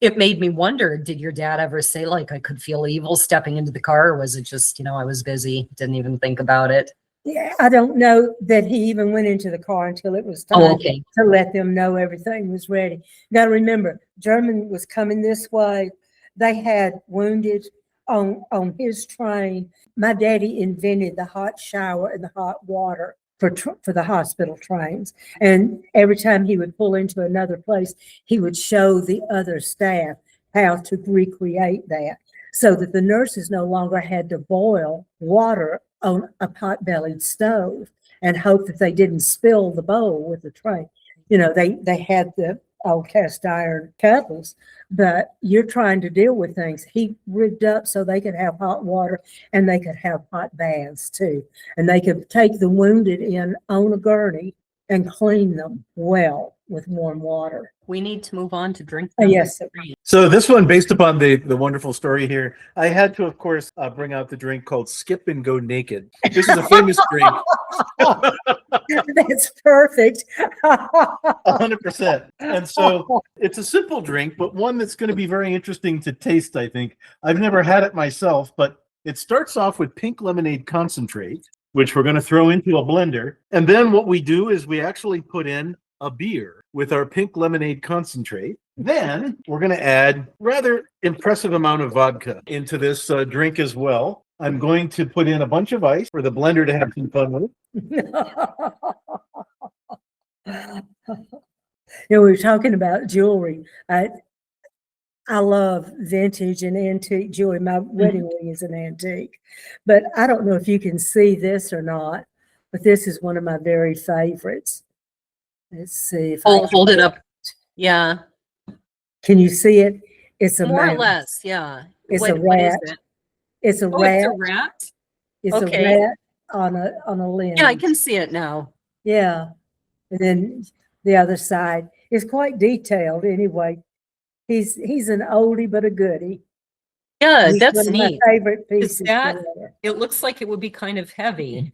it made me wonder, did your dad ever say, like, I could feel evil stepping into the car? Or was it just, you know, I was busy, didn't even think about it? Yeah, I don't know that he even went into the car until it was time Oh, okay. to let them know everything was ready. You got to remember, German was coming this way. They had wounded on his train. My daddy invented the hot shower and the hot water for the hospital trains. And every time he would pull into another place, he would show the other staff how to recreate that, so that the nurses no longer had to boil water on a pot-bellied stove and hope that they didn't spill the bowl with the tray. You know, they had the old cast iron kettles, but you're trying to deal with things. He rigged up so they could have hot water and they could have hot baths too. And they could take the wounded in on a gurney and clean them well with warm water. We need to move on to drink. Yes. So this one, based upon the wonderful story here, I had to, of course, bring out the drink called Skip and Go Naked. This is a famous drink. That's perfect. 100%. And so it's a simple drink, but one that's going to be very interesting to taste, I think. I've never had it myself, but it starts off with pink lemonade concentrate, which we're going to throw into a blender. And then what we do is we actually put in a beer with our pink lemonade concentrate. Then we're going to add rather impressive amount of vodka into this drink as well. I'm going to put in a bunch of ice for the blender to have some fun with. We were talking about jewelry. I love vintage and antique jewelry. My wedding ring is an antique, but I don't know if you can see this or not, but this is one of my very favorites. Let's see if I Hold it up. Yeah, Can you see it? It's a more or mouse. less. Yeah. It's What a is rat. it? It's a Oh, rat. it's a rat. It's Okay. a rat on a lens. Yeah, I can see it now. Yeah. And then the other side is quite detailed anyway. He's an oldie but a goodie. Yeah, He's that's one of neat. my favorite pieces. that- ever. It looks like it would be kind of heavy.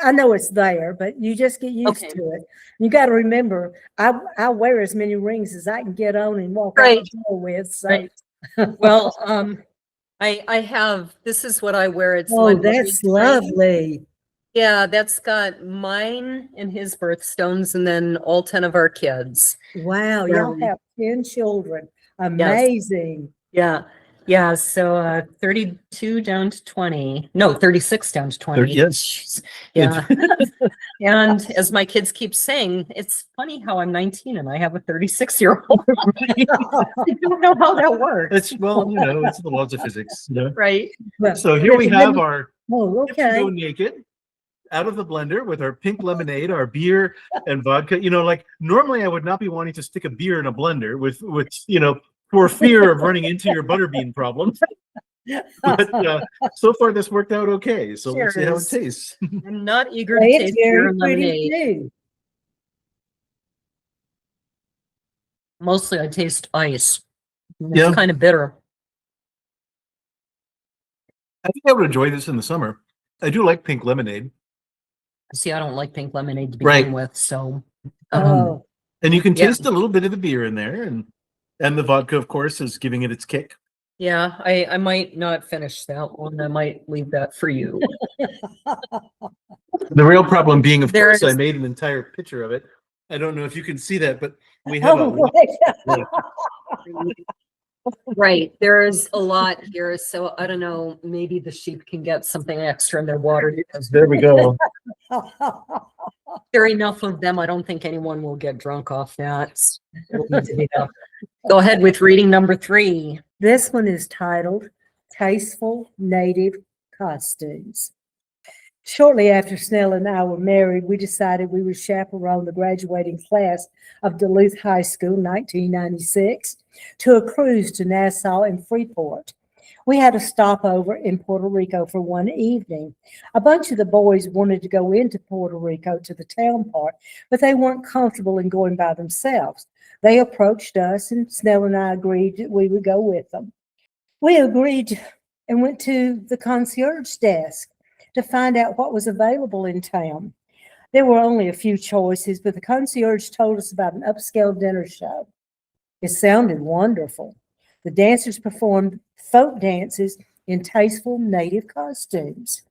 I know it's there, but you just get used Okay. to it. You got to remember, I wear as many rings as I can get on and walk Right. out the door with. So. Right. Well, I have, this is what I wear. It's Oh, my that's ring. lovely. Yeah, that's got mine and his birthstones and then all 10 of our kids. Wow, y'all have 10 children. Amazing. Yeah. Yeah. So 32 down to 20. No, 36 down to 20. Yes. Jeez. Yeah. And as my kids keep saying, it's funny how I'm 19 and I have a 36-year-old. I don't know how that works. It's the laws of physics. Right. Well, So here we have our Oh, Skip and Go okay. Naked out of the blender with our pink lemonade, our beer and vodka. Like normally I would not be wanting to stick a beer in a blender with for fear of running into your butterbean problems. But so far this worked out okay. So we'll see how it Cheers. tastes. I'm not eager to It's taste beer very and pretty lemonade. too. Mostly I taste ice. And Yeah. It's kind of bitter. I think I would enjoy this in the summer. I do like pink lemonade. See, I don't like pink lemonade to Right. begin with, so Oh, And you can Yeah. taste a little bit of the beer in there, and the vodka, of course, is giving it its kick. yeah, I might not finish that one. I might leave that for you. The real problem being, of There course, I is- made an entire picture of it. I don't know if you can see that, but we have oh, a Right, there's a lot here, so I don't know, maybe the sheep can get something extra in their water because there we go. There are enough of them. I don't think anyone will get drunk off that. It'll need to be up. Go ahead with reading number 3. This one is titled Tasteful Native Costumes. Shortly after Snell and I were married, we decided we would chaperone the graduating class of Duluth High School, 1996, to a cruise to Nassau and Freeport. We had a stopover in Puerto Rico for one evening. A bunch of the boys wanted to go into Puerto Rico to the town part, but they weren't comfortable in going by themselves. They approached us, and Snell and I agreed that we would go with them. We agreed and went to the concierge desk to find out what was available in town. There were only a few choices, but the concierge told us about an upscale dinner show. It sounded wonderful. The dancers performed folk dances in tasteful native costumes,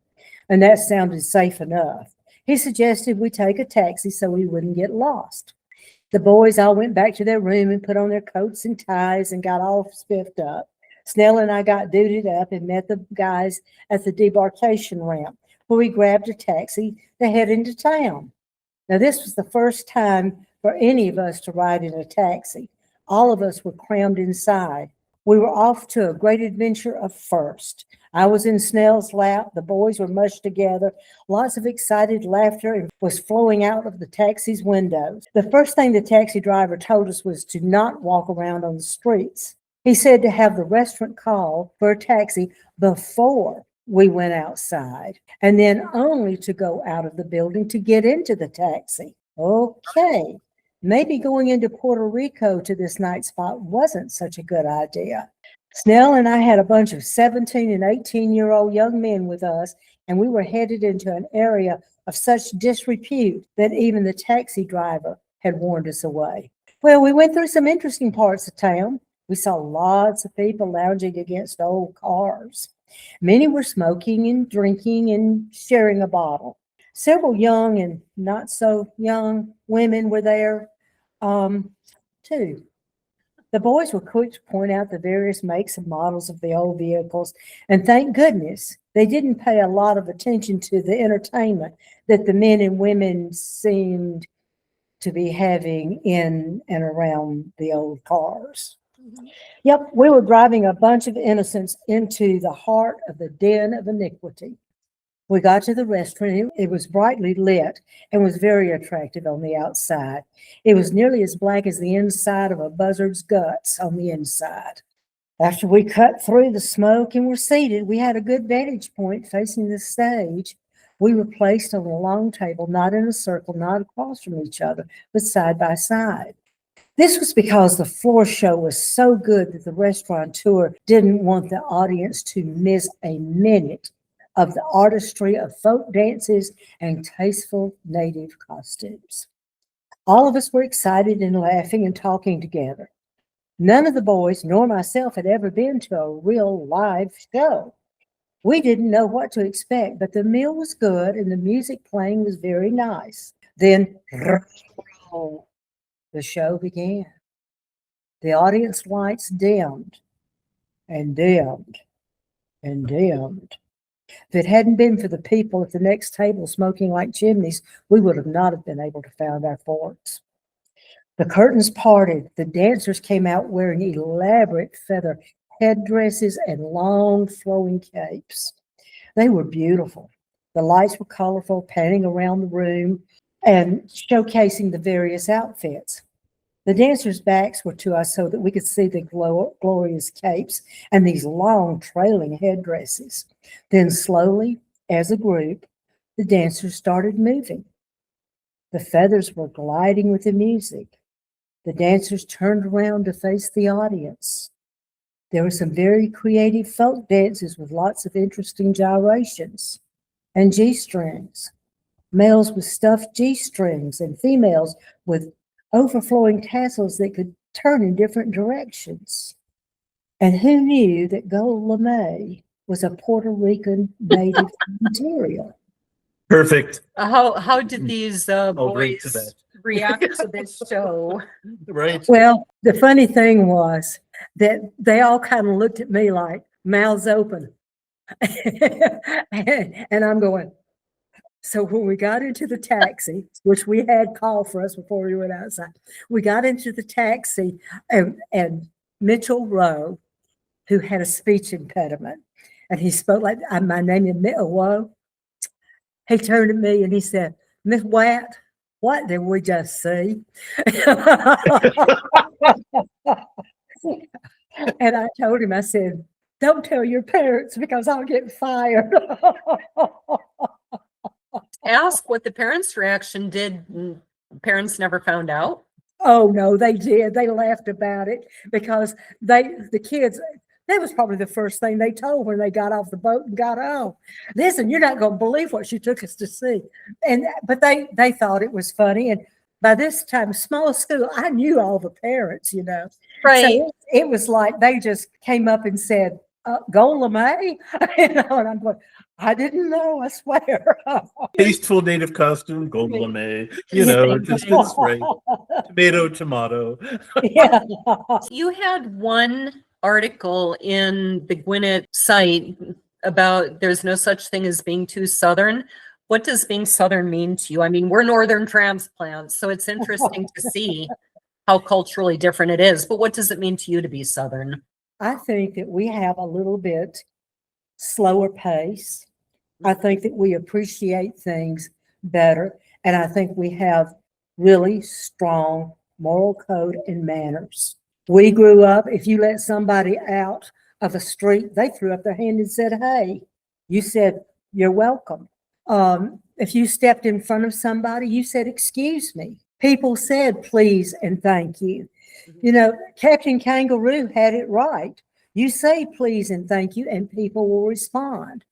and that sounded safe enough. He suggested we take a taxi so we wouldn't get lost. The boys all went back to their room and put on their coats and ties and got all spiffed up. Snell and I got duded up and met the guys at the debarkation ramp, where we grabbed a taxi to head into town. Now, this was the first time for any of us to ride in a taxi. All of us were crammed inside. We were off to a great adventure of first. I was in Snell's lap. The boys were mushed together. Lots of excited laughter was flowing out of the taxi's windows. The first thing the taxi driver told us was to not walk around on the streets. He said to have the restaurant call for a taxi before we went outside, and then only to go out of the building to get into the taxi. Okay, maybe going into Puerto Rico to this night spot wasn't such a good idea. Snell and I had a bunch of 17 and 18-year-old young men with us, and we were headed into an area of such disrepute that even the taxi driver had warned us away. Well, we went through some interesting parts of town. We saw lots of people lounging against old cars. Many were smoking and drinking and sharing a bottle. Several young and not so young women were there, too. The boys were quick to point out the various makes and models of the old vehicles, and thank goodness they didn't pay a lot of attention to the entertainment that the men and women seemed to be having in and around the old cars. Yep, we were driving a bunch of innocents into the heart of the den of iniquity. We got to the restaurant. It was brightly lit and was very attractive on the outside. It was nearly as black as the inside of a buzzard's guts on the inside. After we cut through the smoke and were seated, we had a good vantage point facing the stage. We were placed on a long table, not in a circle, not across from each other, but side by side. This was because the floor show was so good that the restaurateur didn't want the audience to miss a minute of the artistry of folk dances and tasteful native costumes. All of us were excited and laughing and talking together. None of the boys nor myself had ever been to a real live show. We didn't know what to expect, but the meal was good and the music playing was very nice. Then the show began. The audience lights dimmed and dimmed and dimmed. If it hadn't been for the people at the next table smoking like chimneys, we would have not have been able to find our forks. The curtains parted. The dancers came out wearing elaborate feather headdresses and long flowing capes. They were beautiful. The lights were colorful, panning around the room and showcasing the various outfits. The dancers' backs were to us so that we could see the glorious capes and these long trailing headdresses. Then slowly, as a group, the dancers started moving. The feathers were gliding with the music. The dancers turned around to face the audience. There were some very creative folk dances with lots of interesting gyrations and G-strings. Males with stuffed G-strings and females with overflowing tassels that could turn in different directions. And who knew that gold lame was a Puerto Rican native material? Perfect. How did these I'll drink to boys that. react to this show? Right. Well, the funny thing was that they all kind of looked at me like mouths open. And I'm going, So when we got into the taxi, which we had called for us before we went outside, we got into the taxi and Mitchell Rowe, who had a speech impediment, and he spoke like, my name is Mitchell Rowe. He turned to me and he said, Miss Watt, what did we just see? And I told him, I said, don't tell your parents because I'll get fired. Ask what the parents' reaction did. Parents never found out. Oh no, they did. They laughed about it because the kids, that was probably the first thing they told when they got off the boat and got home. Listen, you're not going to believe what she took us to see. But they thought it was funny. And by this time, small school, I knew all the parents, you know. Right. So it was like they just came up and said, Gola May, you know, and I'm going, I didn't know, I swear. Tasteful Native Costume, Gold Lame, you know, just it's right. Tomato. Yeah. You had one article in the Gwinnett site about there's no such thing as being too Southern. What does being Southern mean to you? I mean, we're Northern transplants, so it's interesting to see how culturally different it is. But what does it mean to you to be Southern? I think that we have a little bit slower pace. I think that we appreciate things better. And I think we have really strong moral code and manners. We grew up, if you let somebody out of the street, they threw up their hand and said, hey, you said, you're welcome. If you stepped in front of somebody, you said, excuse me. People said, please and thank you. You know, Captain Kangaroo had it right. You say please and thank you, and people will respond.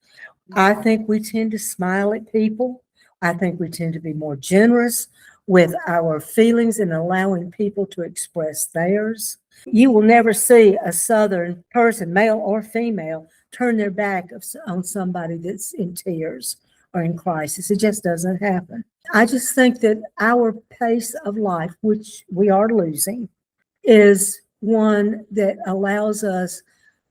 I think we tend to smile at people. I think we tend to be more generous with our feelings and allowing people to express theirs. You will never see a Southern person, male or female, turn their back on somebody that's in tears or in crisis. It just doesn't happen. I just think that our pace of life, which we are losing, is one that allows us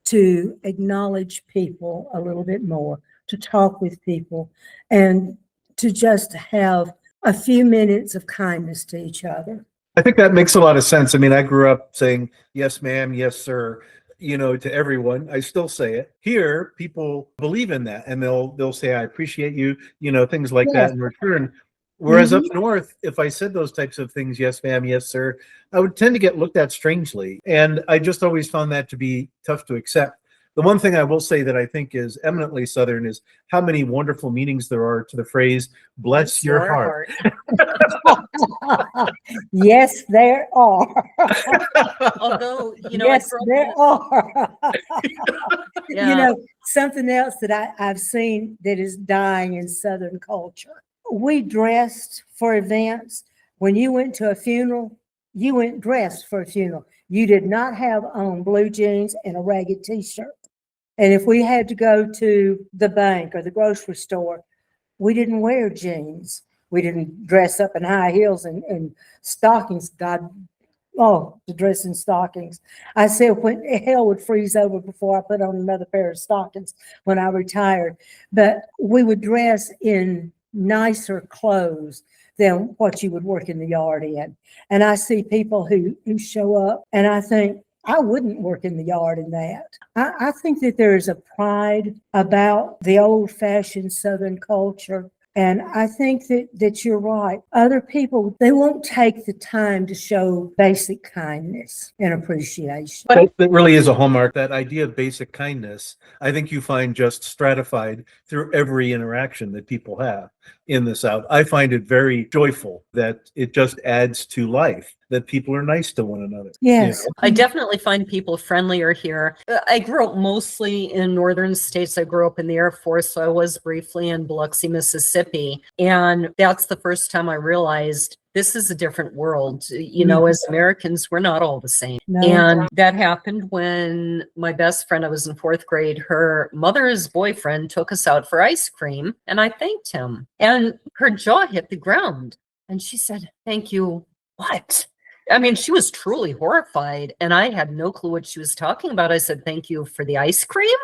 to acknowledge people a little bit more, to talk with people, and to just have a few minutes of kindness to each other. I think that makes a lot of sense. I mean, I grew up saying, yes, ma'am, yes, sir, you know, to everyone. I still say it. Here, people believe in that, and they'll say, I appreciate you, you know, things like that in return. Whereas up north, if I said those types of things, yes, ma'am, yes, sir, I would tend to get looked at strangely. And I just always found that to be tough to accept. The one thing I will say that I think is eminently Southern is how many wonderful meanings there are to the phrase, bless your heart. Yes, there are. Although, you know, yes, there are. Yeah. You know, something else that I've seen that is dying in Southern culture. We dressed for events. When you went to a funeral, you went dressed for a funeral. You did not have on blue jeans and a ragged t-shirt. And if we had to go to the bank or the grocery store, we didn't wear jeans. We didn't dress up in high heels and stockings. God, to dress in stockings. I said, when hell would freeze over before I put on another pair of stockings when I retired. But we would dress in nicer clothes than what you would work in the yard in. And I see people who show up, and I think, I wouldn't work in the yard in that. I think that there is a pride about the old-fashioned Southern culture. And I think that you're right. Other people, they won't take the time to show basic kindness and appreciation. But that really is a hallmark. That idea of basic kindness, I think you find just stratified through every interaction that people have in the South. I find it very joyful that it just adds to life, that people are nice to one another. Yes. You know? I definitely find people friendlier here. I grew up mostly in northern states. I grew up in the Air Force, so I was briefly in Biloxi, Mississippi. And that's the first time I realized this is a different world. You know, as Americans, we're not all the same. No. And that happened when my best friend, I was in fourth grade, her mother's boyfriend took us out for ice cream, and I thanked him. And her jaw hit the ground. And she said, thank you. What? I mean, she was truly horrified, and I had no clue what she was talking about. I said, thank you for the ice cream.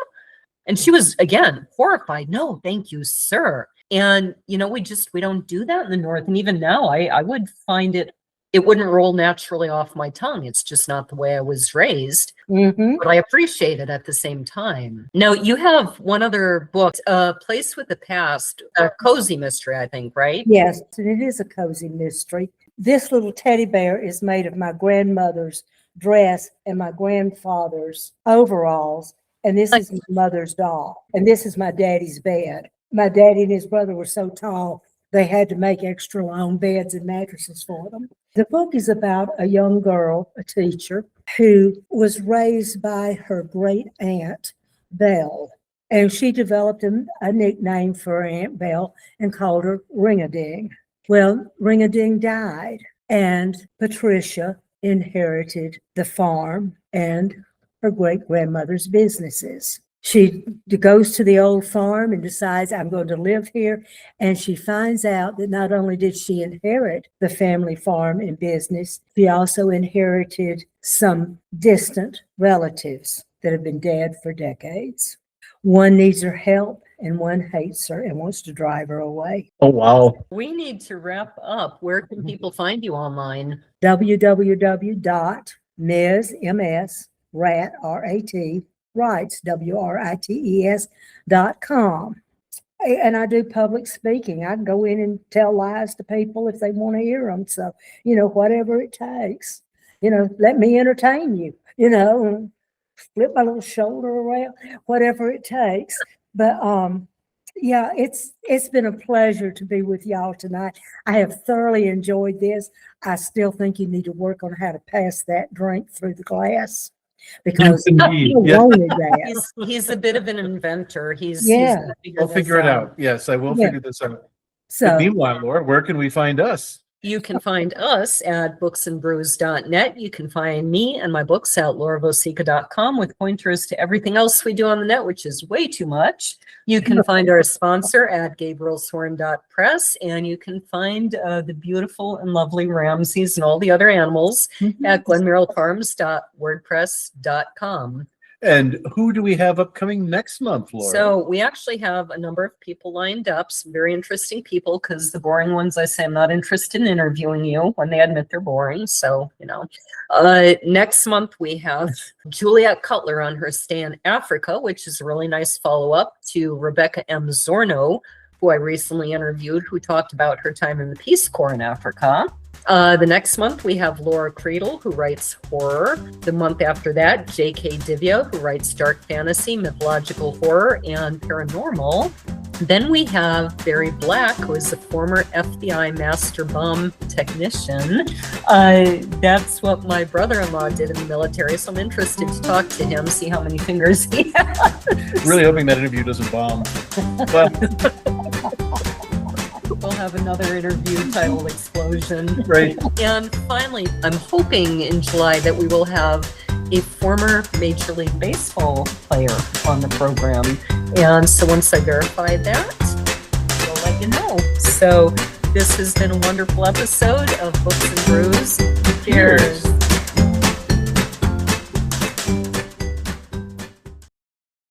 And she was, again, horrified. No, thank you, sir. And, we don't do that in the North. And even now, I would find it wouldn't roll naturally off my tongue. It's just not the way I was raised, but I appreciate it at the same time. Now, you have one other book, A Place with the Past, a cozy mystery, I think, right? Yes, and it is a cozy mystery. This little teddy bear is made of my grandmother's dress and my grandfather's overalls, and this is my mother's doll, and this is my daddy's bed. My daddy and his brother were so tall, they had to make extra long beds and mattresses for them. The book is about a young girl, a teacher, who was raised by her great aunt, Belle, and she developed a nickname for her Aunt Belle and called her Ring-a-Ding. Well, Ring-a-Ding died, and Patricia inherited the farm and her great-grandmother's businesses. She goes to the old farm and decides, I'm going to live here. And she finds out that not only did she inherit the family farm and business, she also inherited some distant relatives that have been dead for decades. One needs her help and one hates her and wants to drive her away. Oh, wow. We need to wrap up. Where can people find you online? www.writes.com. And I do public speaking. I can go in and tell lies to people if they want to hear them. So, whatever it takes, let me entertain you, flip my little shoulder around, whatever it takes. But, yeah, it's been a pleasure to be with y'all tonight. I have thoroughly enjoyed this. I still think you need to work on how to pass that drink through the glass. Because Indeed. I wanted that. He's a bit of an inventor. I'll figure it out. Yes, I will figure this out. So But meanwhile, Laura, where can we find us? You can find us at booksandbrews.net. You can find me and my books at lauravosica.com with pointers to everything else we do on the net, which is way too much. You can find our sponsor at gabrielshorn.press, and you can find the beautiful and lovely Ramses and all the other animals at glenmerrillfarms.wordpress.com. And who do we have upcoming next month, Laura? So we actually have a number of people lined up, some very interesting people, because the boring ones, I say, I'm not interested in interviewing you when they admit they're boring. So, next month we have Juliet Cutler on her stay in Africa, which is a really nice follow-up to Rebecca M. Zorno, who I recently interviewed, who talked about her time in the Peace Corps in Africa. The next month, we have Laura Creedle, who writes horror. The month after that, J.K. Divya, who writes dark fantasy, mythological horror, and paranormal. Then we have Barry Black, who is a former FBI master bomb technician. That's what my brother-in-law did in the military, so I'm interested to talk to him, see how many fingers he has. Really hoping that interview doesn't bomb. But we'll have another interview titled Explosion. Right. And finally, I'm hoping in July that we will have a former Major League Baseball player on the program. And so once I verify that, we'll let you know. So this has been a wonderful episode of Books and Brews. Cheers.